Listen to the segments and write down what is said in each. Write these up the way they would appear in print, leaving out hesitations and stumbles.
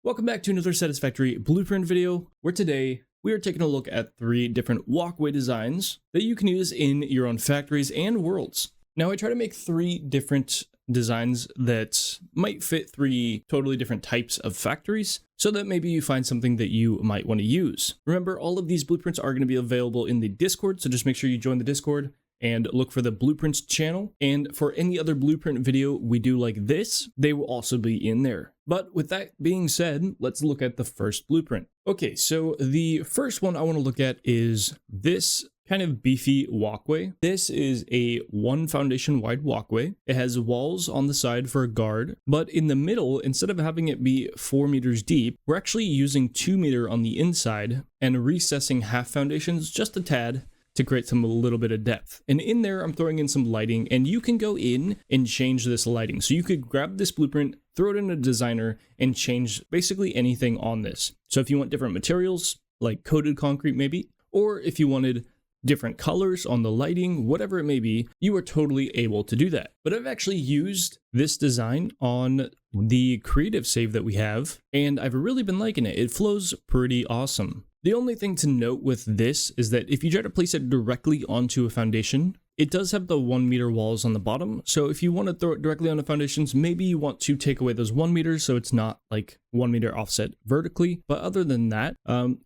Welcome back to another Satisfactory blueprint video, where today we are taking a look at 3 different walkway designs that you can use in your own factories and worlds. Now I try to make 3 different designs that might fit 3 totally different types of factories, so that maybe you find something that you might want to use. Remember, all of these blueprints are going to be available in the Discord, so just make sure you join the Discord and look for the blueprints channel. And for any other blueprint video we do like this, they will also be in there. But with that being said, let's look at the first blueprint. Okay, so the first one I want to look at is this kind of beefy walkway. This is a 1 foundation wide walkway. It has walls on the side for a guard, but in the middle, instead of having it be 4 meters deep, we're actually using 2 meter on the inside and recessing half foundations just a tad to create a little bit of depth. And in there, I'm throwing in some lighting, and you can go in and change this lighting. So you could grab this blueprint, throw it in a designer, and change basically anything on this. So if you want different materials, like coated concrete maybe, or if you wanted different colors on the lighting, whatever it may be, you are totally able to do that. But I've actually used this design on the creative save that we have, and I've really been liking it. It flows pretty awesome. The only thing to note with this is that if you try to place it directly onto a foundation, it does have the 1 meter walls on the bottom. So if you want to throw it directly on the foundations, maybe you want to take away those 1 meters so it's not like 1 meter offset vertically. But other than that,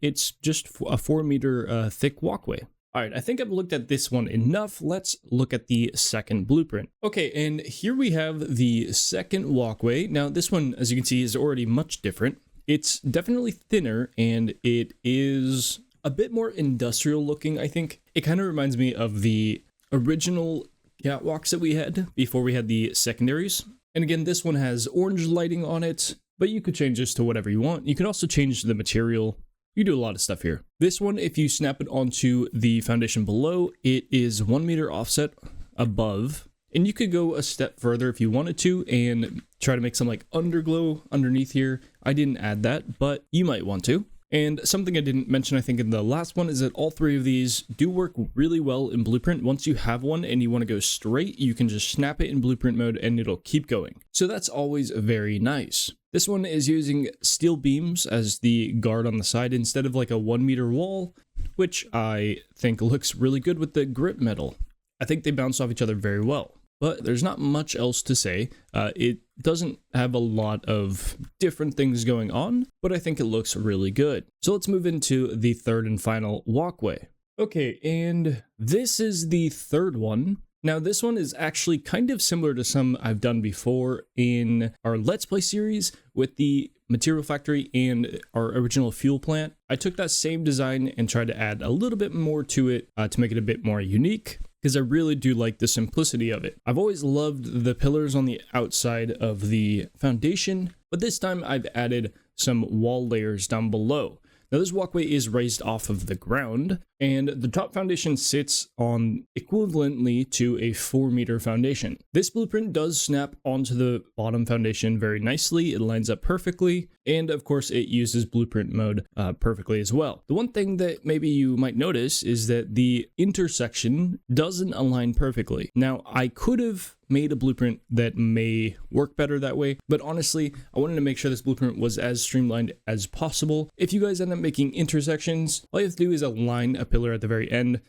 it's just a 4 meter thick walkway. All right, I think I've looked at this one enough. Let's look at the second blueprint. Okay, and here we have the second walkway. Now this one, as you can see, is already much different. It's definitely thinner, and it is a bit more industrial looking, I think. It kind of reminds me of the original catwalks that we had before we had the secondaries. And again, this one has orange lighting on it, but you could change this to whatever you want. You can also change the material. You do a lot of stuff here. This one, if you snap it onto the foundation below, it is 1 meter offset above. And you could go a step further if you wanted to and try to make some like underglow underneath here. I didn't add that, but you might want to. And something I didn't mention, I think, in the last one is that all 3 of these do work really well in Blueprint. Once you have one and you want to go straight, you can just snap it in Blueprint mode and it'll keep going. So that's always very nice. This one is using steel beams as the guard on the side instead of like a 1 meter wall, which I think looks really good with the grip metal. I think they bounce off each other very well. But there's not much else to say. It doesn't have a lot of different things going on, but I think it looks really good. So let's move into the third and final walkway. Okay, and this is the third one. Now this one is actually kind of similar to some I've done before in our Let's Play series with the material factory and our original fuel plant. I took that same design and tried to add a little bit more to it to make it a bit more unique, because I really do like the simplicity of it. I've always loved the pillars on the outside of the foundation, but this time I've added some wall layers down below. Now this walkway is raised off of the ground, and the top foundation sits on equivalently to a 4 meter foundation. This blueprint does snap onto the bottom foundation very nicely. It lines up perfectly, and of course it uses blueprint mode perfectly as well. The one thing that maybe you might notice is that the intersection doesn't align perfectly. Now I could have made a blueprint that may work better that way, but honestly, I wanted to make sure this blueprint was as streamlined as possible. If you guys end up making intersections, all you have to do is align a pillar at the very end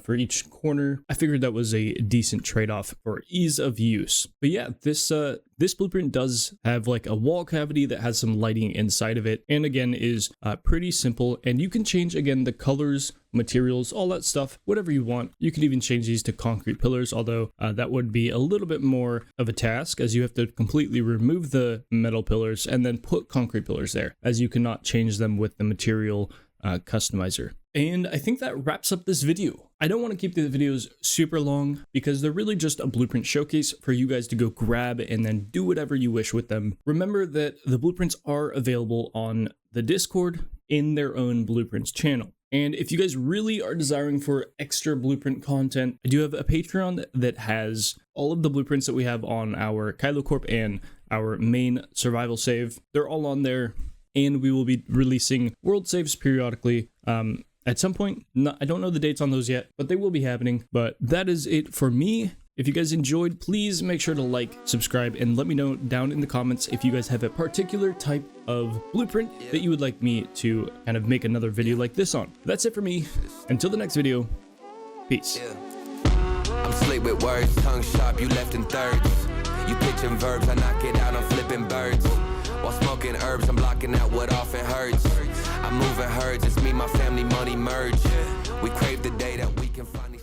for each corner. I figured that was a decent trade-off for ease of use. But yeah, this blueprint does have like a wall cavity that has some lighting inside of it, and again is pretty simple, and you can change again the colors, materials, all that stuff, whatever you want. You can even change these to concrete pillars, although that would be a little bit more of a task, as you have to completely remove the metal pillars and then put concrete pillars there, as you cannot change them with the material customizer. And I think that wraps up this video. I don't want to keep the videos super long because they're really just a blueprint showcase for you guys to go grab and then do whatever you wish with them. Remember that the blueprints are available on the Discord in their own blueprints channel. And if you guys really are desiring for extra blueprint content, I do have a Patreon that has all of the blueprints that we have on our Kylo Corp and our main survival save. They're all on there, and we will be releasing world saves periodically. At some point, I don't know the dates on those yet, but they will be happening. But that is it for me. If you guys enjoyed, please make sure to like, subscribe, and let me know down in the comments if you guys have a particular type of blueprint that you would like me to kind of make another video like this on. That's it for me. Until the next video, peace. I'm slick with words, tongue sharp, you left in thirds. You pitching verbs, I knock it out, I'm flipping birds. While smoking herbs, I'm blocking out what often hurts. I'm moving herds, it's me, my family, money merge. We crave the day that we can finally